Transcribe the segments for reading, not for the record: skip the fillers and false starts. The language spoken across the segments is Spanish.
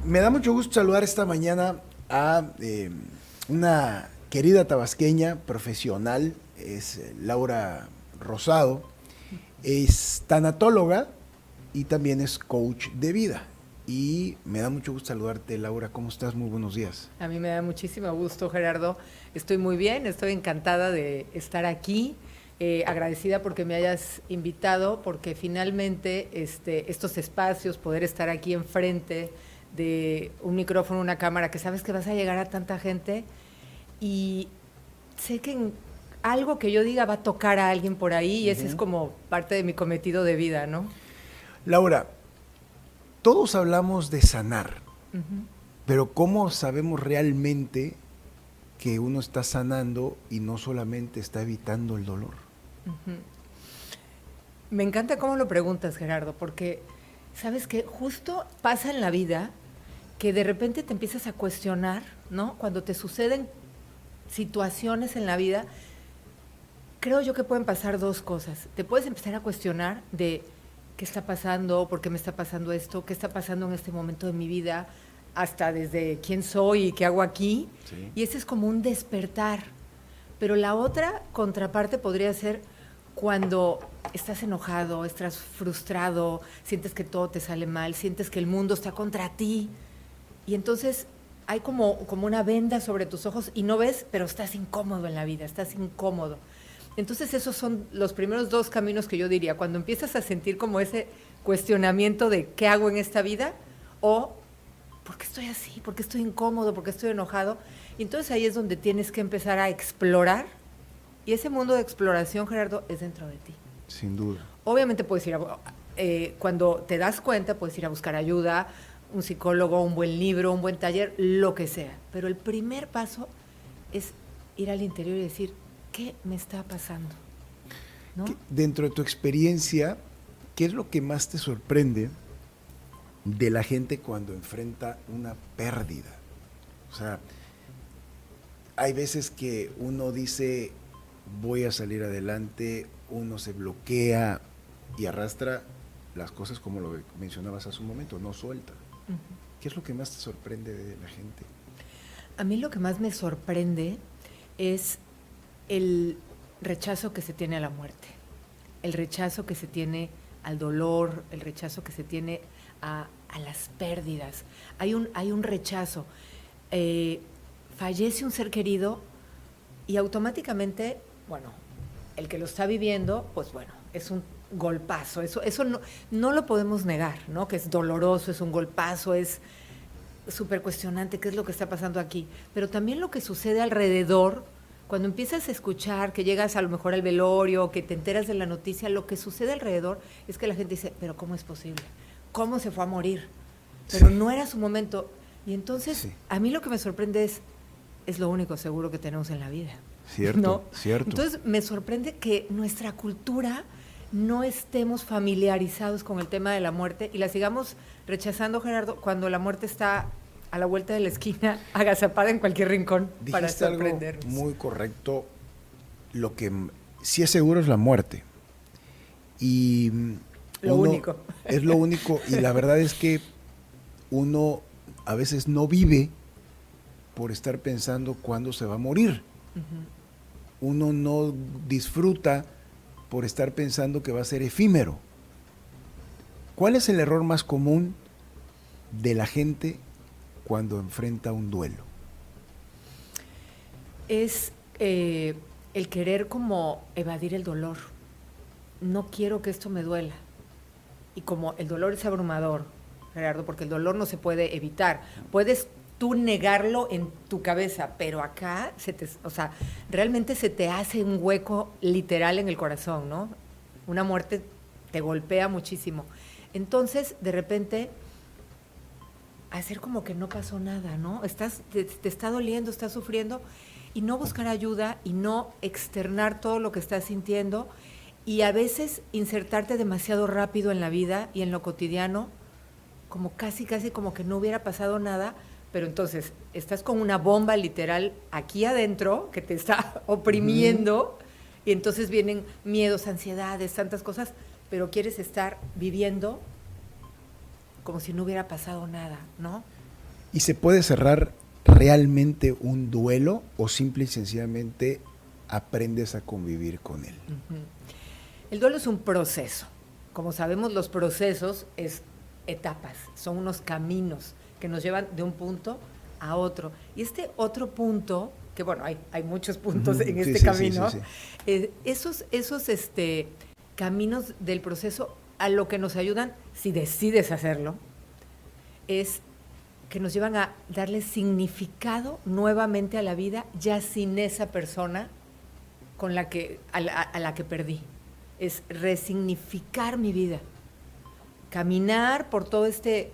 Me da mucho gusto saludar esta mañana a una querida tabasqueña profesional, es Laura Rosado, es tanatóloga y también es coach de vida. Y me da mucho gusto saludarte, Laura. ¿Cómo estás? Muy buenos días. A mí me da muchísimo gusto, Gerardo. Estoy muy bien, estoy encantada de estar aquí, agradecida porque me hayas invitado, porque finalmente estos espacios, poder estar aquí enfrente de un micrófono, una cámara, que sabes que vas a llegar a tanta gente y sé que algo que yo diga va a tocar a alguien por ahí y ese es como parte de mi cometido de vida, ¿no? Laura, todos hablamos de sanar, pero ¿cómo sabemos realmente que uno está sanando y no solamente está evitando el dolor? Me encanta cómo lo preguntas, Gerardo, porque sabes que justo pasa en la vida que de repente te empiezas a cuestionar, ¿no? Cuando te suceden situaciones en la vida, creo yo que pueden pasar dos cosas. Te puedes empezar a cuestionar de qué está pasando, por qué me está pasando esto, qué está pasando en este momento de mi vida, hasta desde quién soy y qué hago aquí. Sí. Y ese es como un despertar. Pero la otra contraparte podría ser cuando estás enojado, estás frustrado, sientes que todo te sale mal, sientes que el mundo está contra ti. Y entonces hay como una venda sobre tus ojos y no ves, pero estás incómodo en la vida, estás incómodo. Entonces esos son los primeros dos caminos que yo diría. Cuando empiezas a sentir como ese cuestionamiento de qué hago en esta vida o por qué estoy así, por qué estoy incómodo, por qué estoy enojado. Y entonces ahí es donde tienes que empezar a explorar. Y ese mundo de exploración, Gerardo, es dentro de ti. Sin duda. Obviamente puedes ir cuando te das cuenta, puedes ir a buscar ayuda, un psicólogo, un buen libro, un buen taller, lo que sea. Pero el primer paso es ir al interior y decir, ¿qué me está pasando? ¿No? Dentro de tu experiencia, ¿qué es lo que más te sorprende de la gente cuando enfrenta una pérdida? O sea, hay veces que uno dice, voy a salir adelante, uno se bloquea y arrastra las cosas como lo mencionabas hace un momento, no suelta. ¿Qué es lo que más te sorprende de la gente? A mí lo que más me sorprende es el rechazo que se tiene a la muerte, el rechazo que se tiene al dolor, el rechazo que se tiene a las pérdidas. Hay un rechazo. Fallece un ser querido y automáticamente, bueno, el que lo está viviendo, pues bueno, es un golpazo. Eso no lo podemos negar, ¿no? Que es doloroso, es un golpazo, es súper cuestionante qué es lo que está pasando aquí. Pero también lo que sucede alrededor, cuando empiezas a escuchar, que llegas a lo mejor al velorio, que te enteras de la noticia, lo que sucede alrededor es que la gente dice, pero ¿cómo es posible? ¿Cómo se fue a morir? Pero sí, no era su momento. Y entonces, sí, a mí lo que me sorprende es lo único seguro que tenemos en la vida. Cierto, ¿no? cierto. Entonces, me sorprende que nuestra cultura no estemos familiarizados con el tema de la muerte y la sigamos rechazando, Gerardo, cuando la muerte está a la vuelta de la esquina, agazapada en cualquier rincón. Dijiste para sorprendernos. Algo muy correcto. Lo que sí es seguro es la muerte. Y lo único. Es lo único. Y la verdad es que uno a veces no vive por estar pensando cuándo se va a morir. Uno no disfruta por estar pensando que va a ser efímero. ¿Cuál es el error más común de la gente cuando enfrenta un duelo? Es el querer como evadir el dolor. No quiero que esto me duela. Y como el dolor es abrumador, Gerardo, porque el dolor no se puede evitar. Puedes tú negarlo en tu cabeza, pero acá realmente se te hace un hueco literal en el corazón, ¿no? Una muerte te golpea muchísimo. Entonces, de repente, hacer como que no pasó nada, ¿no? Te está doliendo, estás sufriendo, y no buscar ayuda y no externar todo lo que estás sintiendo, y a veces insertarte demasiado rápido en la vida y en lo cotidiano, como casi como que no hubiera pasado nada. Pero entonces estás con una bomba literal aquí adentro que te está oprimiendo y entonces vienen miedos, ansiedades, tantas cosas, pero quieres estar viviendo como si no hubiera pasado nada, ¿no? ¿Y se puede cerrar realmente un duelo o simple y sencillamente aprendes a convivir con él? Uh-huh. El duelo es un proceso. Como sabemos, los procesos es etapas, son unos caminos que nos llevan de un punto a otro. Y este otro punto, que bueno, hay muchos puntos en este camino, esos caminos del proceso a lo que nos ayudan, si decides hacerlo, es que nos llevan a darle significado nuevamente a la vida, ya sin esa persona con la que, a la que perdí. Es resignificar mi vida, caminar por todo este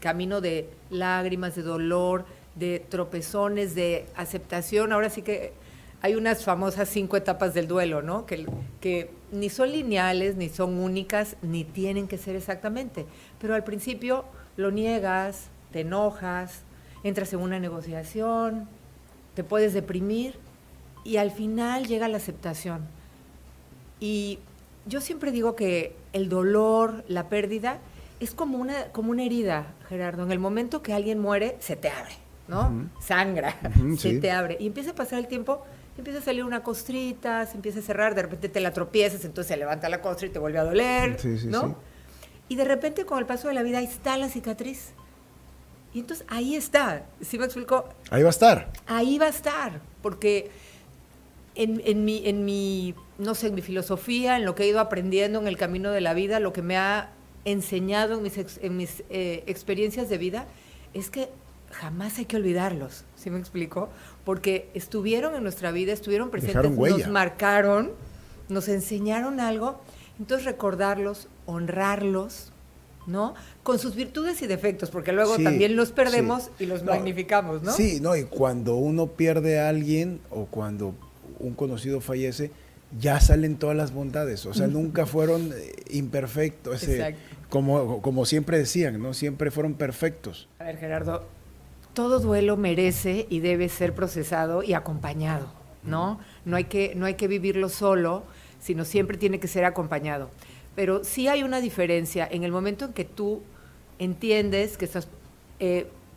camino de lágrimas, de dolor, de tropezones, de aceptación. Ahora sí que hay unas famosas 5 etapas del duelo, ¿no? Que ni son lineales, ni son únicas, ni tienen que ser exactamente. Pero al principio lo niegas, te enojas, entras en una negociación, te puedes deprimir y al final llega la aceptación. Y yo siempre digo que el dolor, la pérdida, es como una herida, Gerardo. En el momento que alguien muere, se te abre, ¿no? Uh-huh. Sangra, se te abre. Y empieza a pasar el tiempo, empieza a salir una costrita, se empieza a cerrar, de repente te la tropiezas, entonces se levanta la costra y te vuelve a doler, ¿no? Sí. Y de repente, con el paso de la vida, ahí está la cicatriz. Y entonces ahí está, ¿sí me explico? Ahí va a estar. Ahí va a estar, porque en mi, no sé, en mi filosofía, en lo que he ido aprendiendo en el camino de la vida, lo que me ha enseñado en mis experiencias de vida, es que jamás hay que olvidarlos, ¿sí me explico? Porque estuvieron en nuestra vida, estuvieron presentes, nos marcaron, nos enseñaron algo, entonces recordarlos, honrarlos, ¿no? Con sus virtudes y defectos, porque luego también los perdemos y los magnificamos, ¿no? Sí, no, y cuando uno pierde a alguien o cuando un conocido fallece, ya salen todas las bondades, o sea, nunca fueron imperfectos, como siempre decían, ¿no? Siempre fueron perfectos. A ver, Gerardo, todo duelo merece y debe ser procesado y acompañado, ¿no? No hay que vivirlo solo, sino siempre tiene que ser acompañado. Pero sí hay una diferencia en el momento en que tú entiendes que estás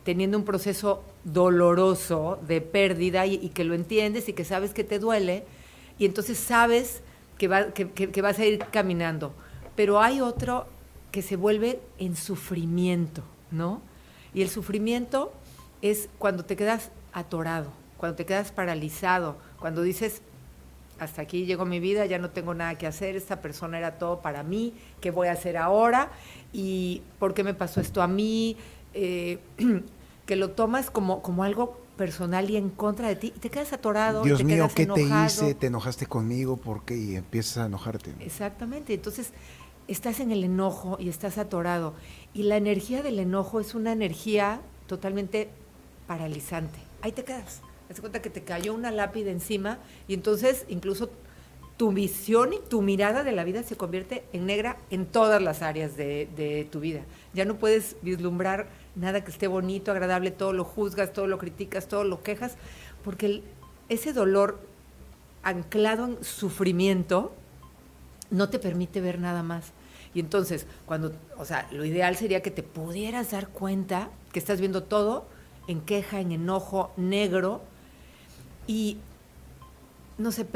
teniendo un proceso doloroso de pérdida y que lo entiendes y que sabes que te duele, y entonces sabes que vas a ir caminando. Pero hay otro que se vuelve en sufrimiento, ¿no? Y el sufrimiento es cuando te quedas atorado, cuando te quedas paralizado, cuando dices, hasta aquí llegó mi vida, ya no tengo nada que hacer, esta persona era todo para mí, ¿qué voy a hacer ahora? ¿Y por qué me pasó esto a mí? Que lo tomas como algo personal y en contra de ti, y te quedas atorado. Dios te mío, quedas ¿qué enojado. te hice? ¿Te enojaste conmigo? ¿Por qué? Y empiezas a enojarte. Exactamente, entonces estás en el enojo y estás atorado. Y la energía del enojo es una energía totalmente paralizante. Ahí te quedas. Haz cuenta que te cayó una lápida encima y entonces incluso tu visión y tu mirada de la vida se convierte en negra en todas las áreas de tu vida. Ya no puedes vislumbrar nada que esté bonito, agradable, todo lo juzgas, todo lo criticas, todo lo quejas, porque ese dolor anclado en sufrimiento no te permite ver nada más. Y entonces, lo ideal sería que te pudieras dar cuenta que estás viendo todo en queja, en enojo, negro, y no sé,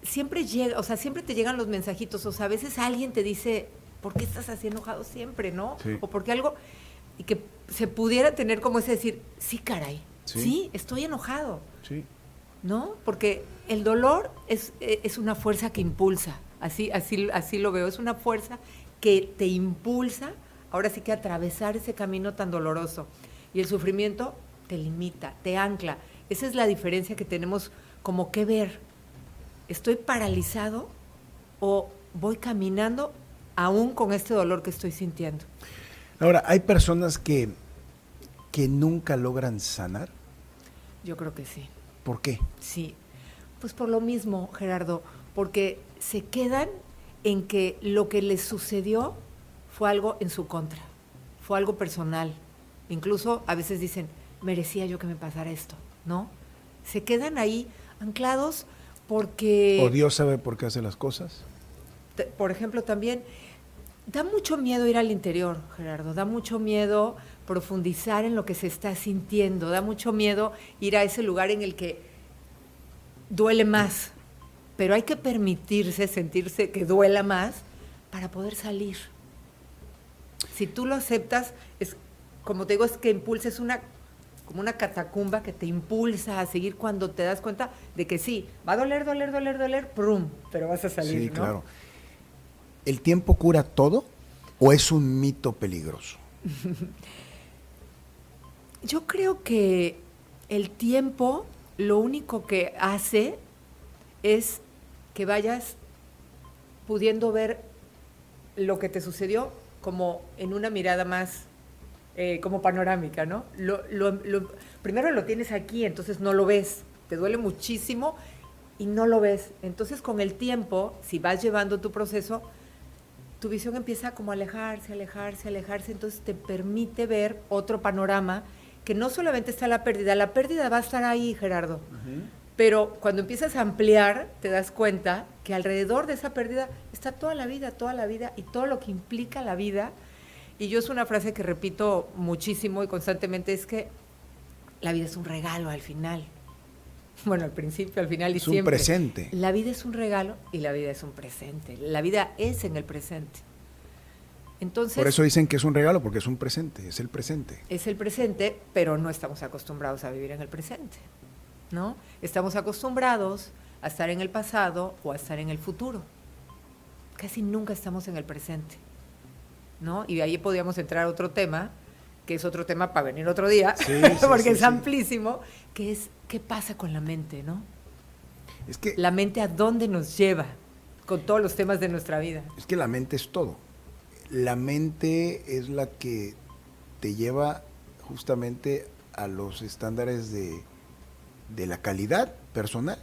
siempre te llegan los mensajitos, o sea, a veces alguien te dice, ¿por qué estás así enojado siempre, no? Sí. O porque algo, y que se pudiera tener como ese decir, sí, caray, sí estoy enojado, sí, ¿no? Porque el dolor es una fuerza que impulsa, así lo veo, es una fuerza que te impulsa, ahora sí que a atravesar ese camino tan doloroso, y el sufrimiento te limita, te ancla. Esa es la diferencia que tenemos como que ver. ¿Estoy paralizado o voy caminando aún con este dolor que estoy sintiendo? Ahora, ¿hay personas que nunca logran sanar? Yo creo que sí. ¿Por qué? Sí, pues por lo mismo, Gerardo, porque se quedan en que lo que les sucedió fue algo en su contra, fue algo personal. Incluso a veces dicen, merecía yo que me pasara esto, ¿no? Se quedan ahí anclados porque... ¿O Dios sabe por qué hace las cosas? Por ejemplo, también da mucho miedo ir al interior, Gerardo, da mucho miedo profundizar en lo que se está sintiendo. Da mucho miedo ir a ese lugar en el que duele más, pero hay que permitirse sentirse que duela más para poder salir. Si tú lo aceptas, es como te digo, es que impulsa, es como una catacumba que te impulsa a seguir cuando te das cuenta de que sí, va a doler, ¡prum! Pero vas a salir, Sí, ¿no? claro. ¿El tiempo cura todo o es un mito peligroso? Yo creo que el tiempo lo único que hace es que vayas pudiendo ver lo que te sucedió como en una mirada más como panorámica, ¿no? Primero lo tienes aquí, entonces no lo ves, te duele muchísimo y no lo ves. Entonces con el tiempo, si vas llevando tu proceso, tu visión empieza como a alejarse, entonces te permite ver otro panorama que no solamente está la pérdida va a estar ahí, Gerardo, pero cuando empiezas a ampliar, te das cuenta que alrededor de esa pérdida está toda la vida y todo lo que implica la vida. Y yo es una frase que repito muchísimo y constantemente, es que la vida es un regalo al final. Bueno, al principio, al final y siempre. Es un presente. La vida es un regalo y la vida es un presente. La vida es en el presente. Entonces, por eso dicen que es un regalo, porque es un presente, es el presente. Es el presente, pero no estamos acostumbrados a vivir en el presente, ¿no? Estamos acostumbrados a estar en el pasado o a estar en el futuro. Casi nunca estamos en el presente, ¿no? Y de ahí podríamos entrar a otro tema, que es otro tema para venir otro día, porque es amplísimo, que es qué pasa con la mente, ¿no? Es que la mente a dónde nos lleva con todos los temas de nuestra vida. Es que la mente es todo. La mente es la que te lleva justamente a los estándares de la calidad personal.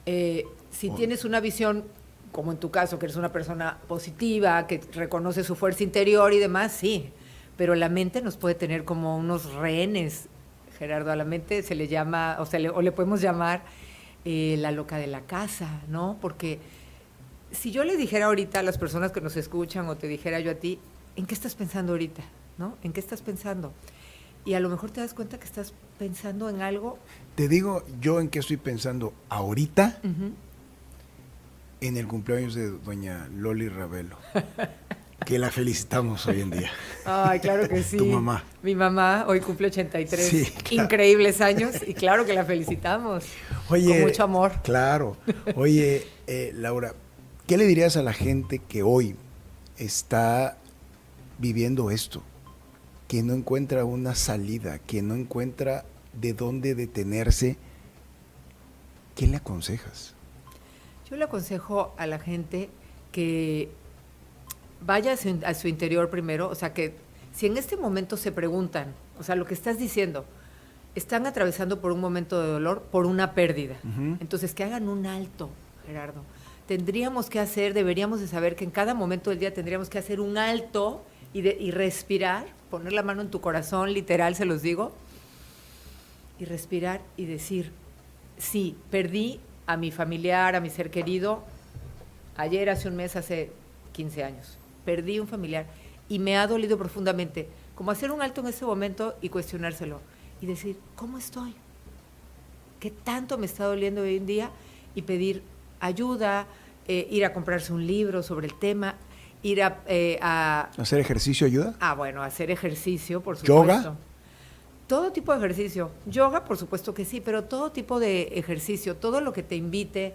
Si tienes una visión, como en tu caso, que eres una persona positiva, que reconoce su fuerza interior y demás, sí, pero la mente nos puede tener como unos rehenes, Gerardo. A la mente se le llama, o le podemos llamar la loca de la casa, ¿no? Porque si yo le dijera ahorita a las personas que nos escuchan, o te dijera yo a ti, ¿en qué estás pensando ahorita? ¿No? ¿En qué estás pensando? Y a lo mejor te das cuenta que estás pensando en algo. Te digo yo en qué estoy pensando ahorita, en el cumpleaños de doña Loli Ravelo, que la felicitamos hoy en día. Ay, claro que sí. Tu mamá. Mi mamá hoy cumple 83. Sí, claro. Increíbles años, y claro que la felicitamos. Oye, con mucho amor. Claro. Oye, Laura, ¿qué le dirías a la gente que hoy está viviendo esto? Que no encuentra una salida, que no encuentra de dónde detenerse. ¿Qué le aconsejas? Yo le aconsejo a la gente que vaya a su interior primero, o sea, que si en este momento se preguntan, o sea, lo que estás diciendo, están atravesando por un momento de dolor, por una pérdida. Entonces, que hagan un alto, Gerardo. Deberíamos de saber que en cada momento del día tendríamos que hacer un alto y respirar, poner la mano en tu corazón, literal, se los digo, y respirar y decir, sí, perdí a mi familiar, a mi ser querido, ayer, hace un mes, hace 15 años. Perdí un familiar y me ha dolido profundamente. Como hacer un alto en ese momento y cuestionárselo y decir, ¿cómo estoy? ¿Qué tanto me está doliendo hoy en día? Y pedir ayuda, ir a comprarse un libro sobre el tema, ir a ¿Hacer ejercicio ayuda? Bueno, hacer ejercicio, por supuesto. ¿Yoga? Todo tipo de ejercicio. Yoga, por supuesto que sí, pero todo tipo de ejercicio, todo lo que te invite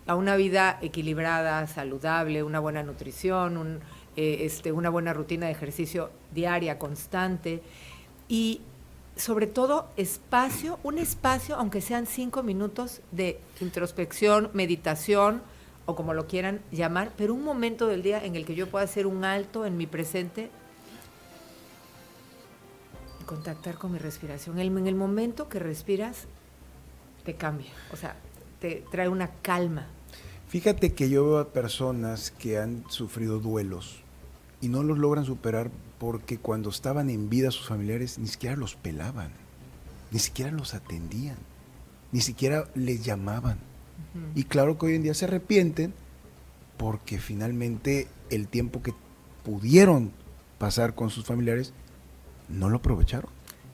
a una vida equilibrada, saludable, una buena nutrición, una buena rutina de ejercicio diaria, constante, y sobre todo un espacio, aunque sean 5 minutos de introspección, meditación, o como lo quieran llamar, pero un momento del día en el que yo pueda hacer un alto en mi presente y contactar con mi respiración. En el momento que respiras, te cambia, o sea, te trae una calma. Fíjate que yo veo a personas que han sufrido duelos y no los logran superar porque cuando estaban en vida sus familiares ni siquiera los pelaban, ni siquiera los atendían, ni siquiera les llamaban. Y claro que hoy en día se arrepienten porque finalmente el tiempo que pudieron pasar con sus familiares no lo aprovecharon.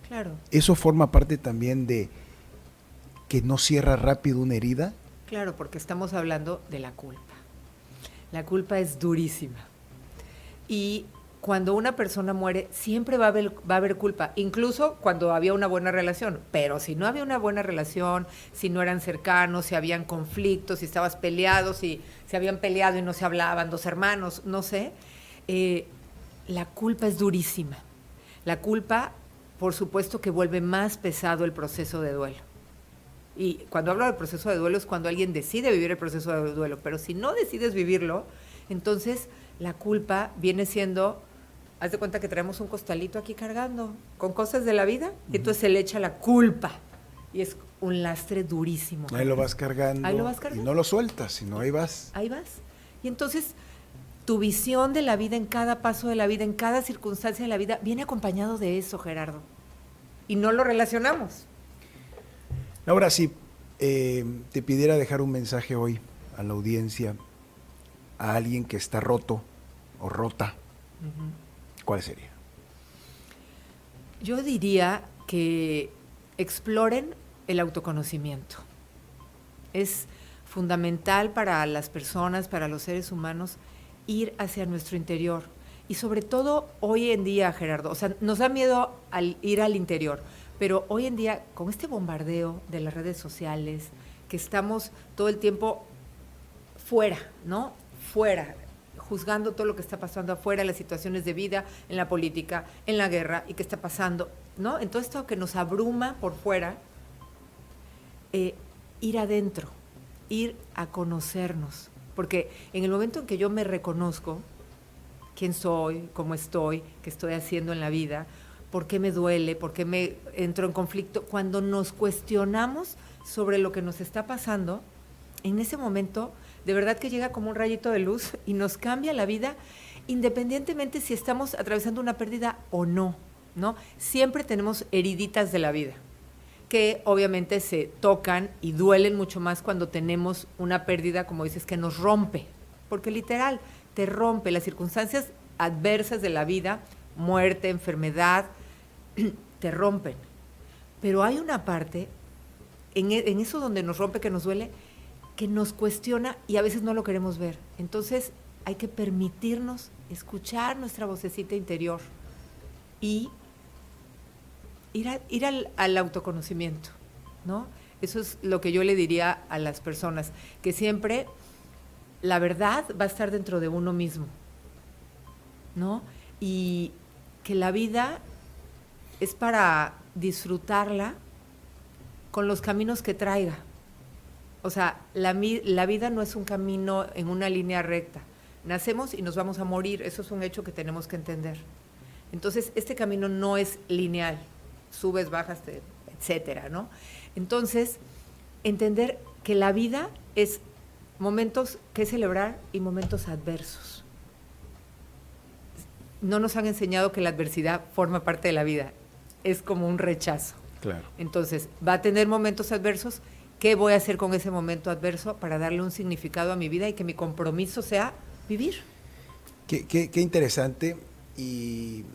Claro. Eso forma parte también de que no cierra rápido una herida. Claro, porque estamos hablando de la culpa. La culpa es durísima. Y cuando una persona muere, siempre va a haber culpa, incluso cuando había una buena relación. Pero si no había una buena relación, si no eran cercanos, si habían conflictos, si estabas peleado, si se habían peleado y no se hablaban, dos hermanos, no sé, la culpa es durísima. La culpa, por supuesto, que vuelve más pesado el proceso de duelo. Y cuando hablo del proceso de duelo es cuando alguien decide vivir el proceso de duelo, pero si no decides vivirlo, entonces la culpa viene siendo, haz de cuenta que traemos un costalito aquí cargando con cosas de la vida, y entonces se le echa la culpa, y es un lastre durísimo. Ahí lo vas cargando, y no lo sueltas, sino ahí vas. Ahí vas. Y entonces tu visión de la vida en cada paso de la vida, en cada circunstancia de la vida, viene acompañado de eso, Gerardo. Y no lo relacionamos. Ahora, si te pidiera dejar un mensaje hoy a la audiencia, a alguien que está roto o rota, ¿cuál sería? Yo diría que exploren el autoconocimiento. Es fundamental para las personas, para los seres humanos, ir hacia nuestro interior. Y sobre todo hoy en día, Gerardo, o sea, nos da miedo ir al interior, pero hoy en día, con este bombardeo de las redes sociales, que estamos todo el tiempo fuera, ¿no? Fuera, juzgando todo lo que está pasando afuera, las situaciones de vida, en la política, en la guerra, y qué está pasando, ¿no? En todo esto que nos abruma por fuera, ir adentro, ir a conocernos. Porque en el momento en que yo me reconozco quién soy, cómo estoy, qué estoy haciendo en la vida, por qué me duele, por qué me entro en conflicto, cuando nos cuestionamos sobre lo que nos está pasando, en ese momento de verdad que llega como un rayito de luz y nos cambia la vida, independientemente si estamos atravesando una pérdida o no, ¿no? Siempre tenemos heriditas de la vida, que obviamente se tocan y duelen mucho más cuando tenemos una pérdida, como dices, que nos rompe, porque literal, te rompe las circunstancias adversas de la vida, muerte, enfermedad, te rompen. Pero hay una parte, en eso donde nos rompe, que nos duele, que nos cuestiona y a veces no lo queremos ver. Entonces hay que permitirnos escuchar nuestra vocecita interior y ir al autoconocimiento, ¿no? Eso es lo que yo le diría a las personas, que siempre la verdad va a estar dentro de uno mismo, ¿no? Y que la vida es para disfrutarla con los caminos que traiga. O sea, la vida no es un camino en una línea recta. Nacemos y nos vamos a morir, eso es un hecho que tenemos que entender. Entonces, este camino no es lineal, subes, bajas, etcétera, ¿no? Entonces, entender que la vida es momentos que celebrar y momentos adversos. No nos han enseñado que la adversidad forma parte de la vida, es como un rechazo. Claro. Entonces, va a tener momentos adversos. ¿Qué voy a hacer con ese momento adverso para darle un significado a mi vida y que mi compromiso sea vivir? Qué interesante, y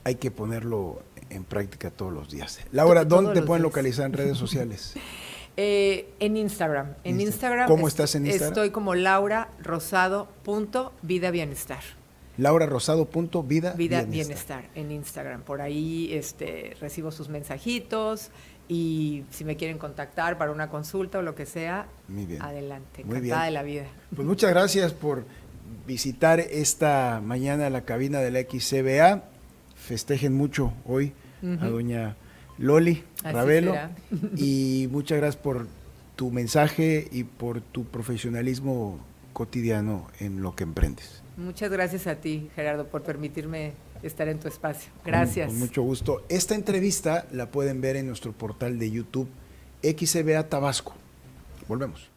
hay que ponerlo en práctica todos los días. Laura, ¿dónde te pueden localizar en redes sociales? En Instagram. En Instagram. ¿Cómo estás en Instagram? Estoy como laurarosado.vidabienestar. laurarosado.vidabienestar. En Instagram. Por ahí recibo sus mensajitos y si me quieren contactar para una consulta o lo que sea, muy bien, adelante. Muy encantada bien. de la vida. Pues muchas gracias por visitar esta mañana la cabina de la XCBA. Festejen mucho hoy a doña Loli Ravelo. Y muchas gracias por tu mensaje y por tu profesionalismo cotidiano en lo que emprendes. Muchas gracias a ti, Gerardo, por permitirme estar en tu espacio. Gracias. Con mucho gusto. Esta entrevista la pueden ver en nuestro portal de YouTube, XCBA Tabasco. Volvemos.